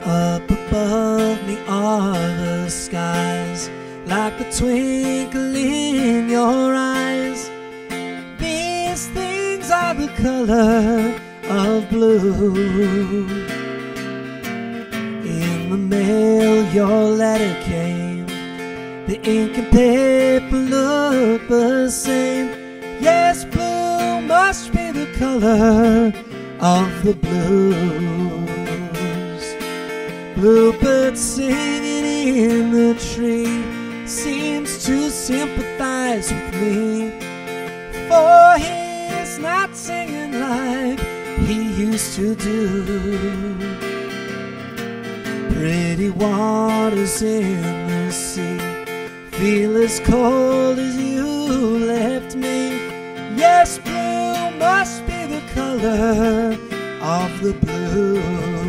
Up above me are the skies, like a twinkle in your eyes. These things are the color of blue. In the mail your letter came, the ink and paper look the same. Yes, blue must be the color of the blues. Bluebird singing in the tree seems to sympathize with me, for he's not singing like he used to do. Pretty waters in the sea feel as cold as you left me. Yes, blue must be the color of the blues.